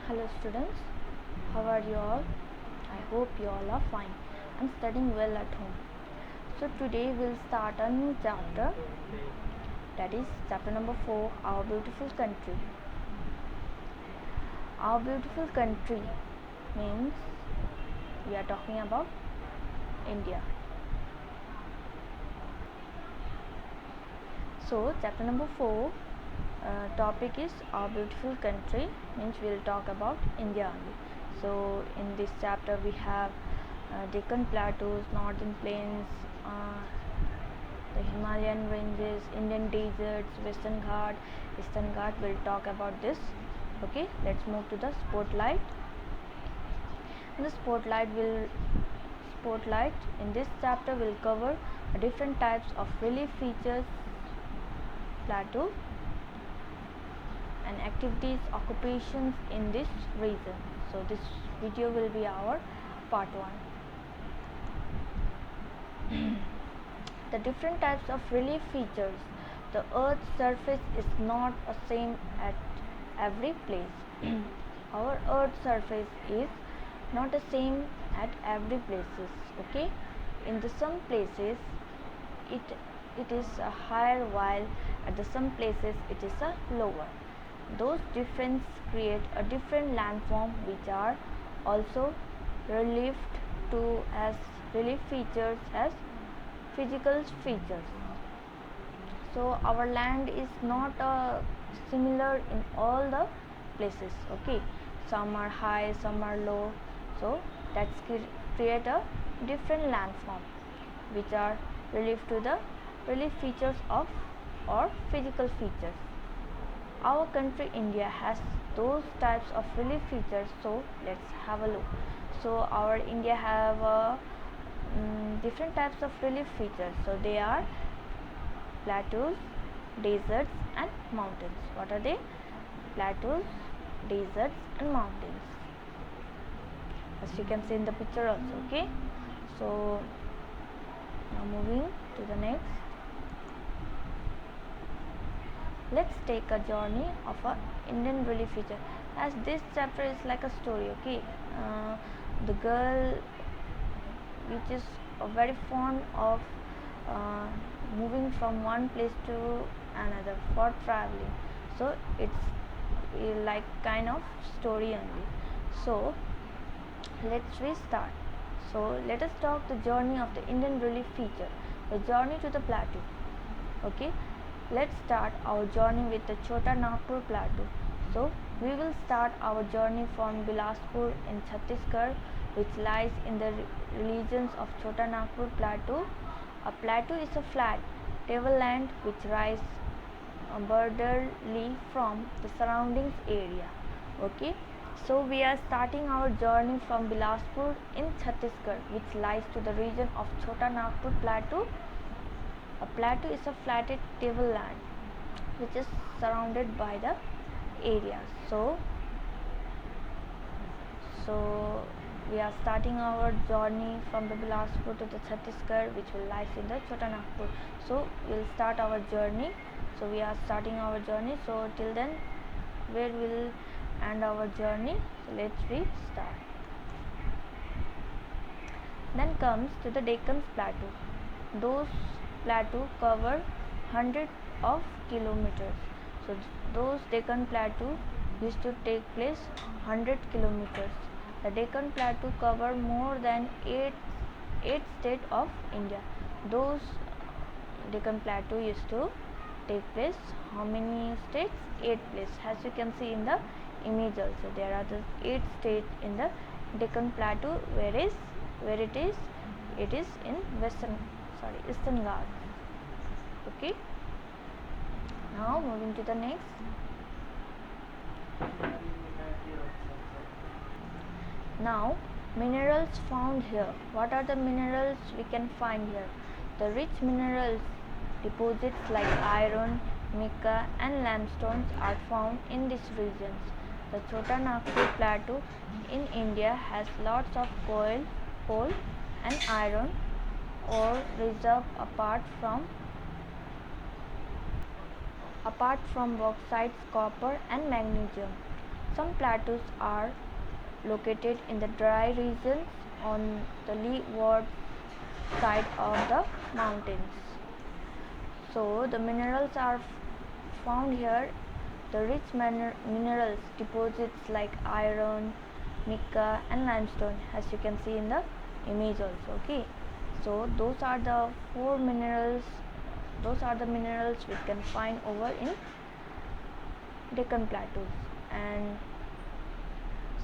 Hello students, how are you all? I hope you all are fine and studying well at home. So today we'll start a new chapter, that is chapter number 4, Our Beautiful Country. Our beautiful country means we are talking about India. So chapter number 4 topic is Our Beautiful Country, means we'll talk about India only. So in this chapter we have Deccan Plateaus, Northern Plains, the Himalayan ranges, Indian deserts, Western Ghat, Eastern Ghat. We'll talk about this. Okay, let's move to the spotlight. The spotlight in this chapter will cover different types of relief features, plateau, and activities, occupations in this region. So this video will be our part 1. The different types of relief features. The earth's surface is not the same at every place. Our earth's surface is not the same at every places. Okay, in the some places it is a higher, while at the some places it is a lower. Those differences create a different landform, which are also relieved to as relief features as physical features. So our land is not similar in all the places. Okay, some are high, some are low, so that's create a different landform, which are relief to the relief features of or physical features. Our country India has those types of relief features, so let's have a look. So our India have different types of relief features. So they are plateaus, deserts and mountains. What are they? Plateaus, deserts and mountains, as you can see in the picture also. Okay, so now moving to the next, let's take a journey of a Indian relief feature, as this chapter is like a story. Okay, the girl which is very fond of moving from one place to another for traveling, so it's like kind of story only. So let's restart. So let us talk the journey of the Indian relief feature, the journey to the plateau. Okay, let's start our journey with the Chota Nagpur plateau. So we will start our journey from Bilaspur in Chhattisgarh, which lies in the regions of Chota Nagpur plateau. A plateau is a flat tableland which rises borderly from the surroundings area. Okay, so we are starting our journey from Bilaspur in Chhattisgarh, which lies to the region of Chota Nagpur plateau. A plateau is a flatted tableland which is surrounded by the area. So we are starting our journey from the Bilaspur to the Chhattisgarh, which will lie in the Chota Nagpur. So we will start our journey. So we are starting our journey. So till then, where will end our journey? So let's restart. Then comes to the Deccan Plateau. Those plateau cover hundreds of kilometers. So those Deccan Plateau used to take place 100 kilometers. The Deccan Plateau cover more than 8 states of India. Those Deccan Plateau used to take place how many states? 8 places. As you can see in the image also, there are the 8 states in the Deccan Plateau, where it is in Eastern Ghats. Okay, now moving to the next. Now, minerals found here. What are the minerals we can find here? The rich minerals deposits like iron, mica and limestones are found in these regions. The Chota Nagpur plateau in India has lots of coal and iron ore reserve apart from bauxites, copper and magnesium. Some plateaus are located in the dry regions on the leeward side of the mountains. So the minerals are found here. The rich minerals deposits like iron, mica and limestone, as you can see in the image also. Okay, so those are the minerals we can find over in Deccan Plateaus, and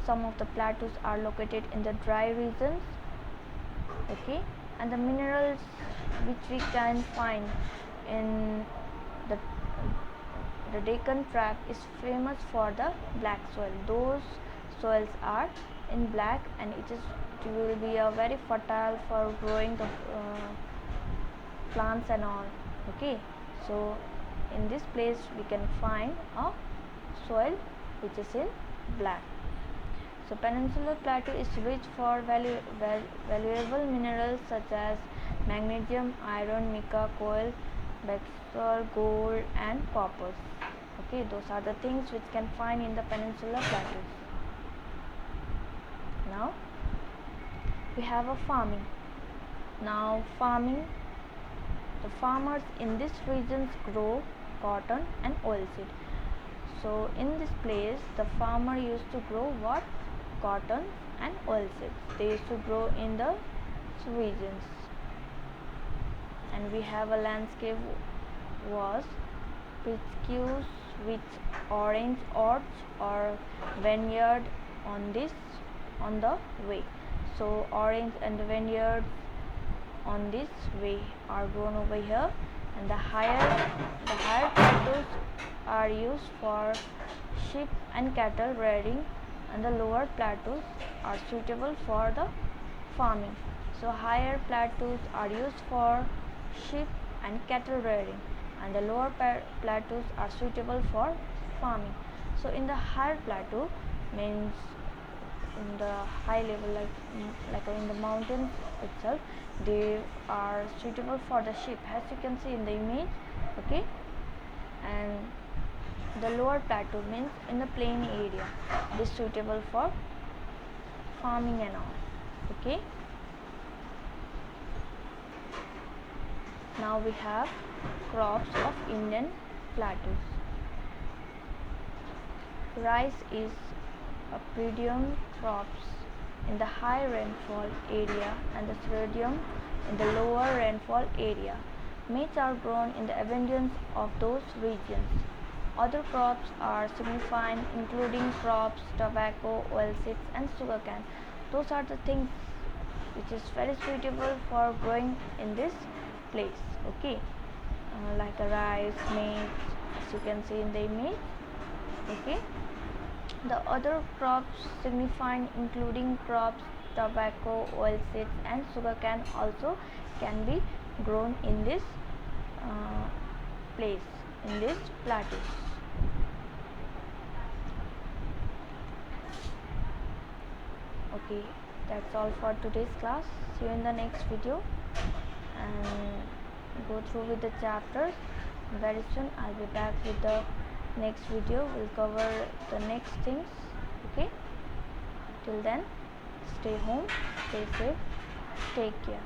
some of the plateaus are located in the dry regions. Okay, and the minerals which we can find in the Deccan Tract is famous for the black soil. Those soils are in black, and it will be a very fertile for growing the plants and all. Okay, so in this place we can find a soil which is in black. So Peninsular Plateau is rich for valuable minerals such as magnesium, iron, mica, coal, basalt, gold and copper. Okay, those are the things which can find in the Peninsular Plateaus. Now we have a farming. Now the farmers in these regions grow cotton and oilseed. So in this place the farmer used to grow what? Cotton and oilseeds. They used to grow in the regions. And we have a landscape was picturesque with orange orchards or vineyard on the way. So orange and vineyards on this way are grown over here, and the higher plateaus are used for sheep and cattle rearing, and the lower plateaus are suitable for the farming. So higher plateaus are used for sheep and cattle rearing, and the lower plateaus are suitable for farming. So in the higher plateau means in the high level, like in the mountains itself, they are suitable for the sheep, as you can see in the image. Okay, and the lower plateau means in the plain area, it is suitable for farming and all. Okay, now we have crops of Indian plateaus. Rice is a predominant crops in the high rainfall area, and the sorghum in the lower rainfall area. Maize are grown in the abundance of those regions. Other crops are significant, including crops, tobacco, oilseeds and sugarcane. Those are the things which is very suitable for growing in this place. Okay, like a rice, maize, as you can see in the image. Okay, the other crops signifying, including crops, tobacco, oilseeds and sugarcane also can be grown in this place, in this plateaus. Okay, that's all for today's class. See you in the next video, and go through with the chapters. Very soon I'll be back with the next video. We'll cover the next things. Okay, till then, stay home, stay safe, take care.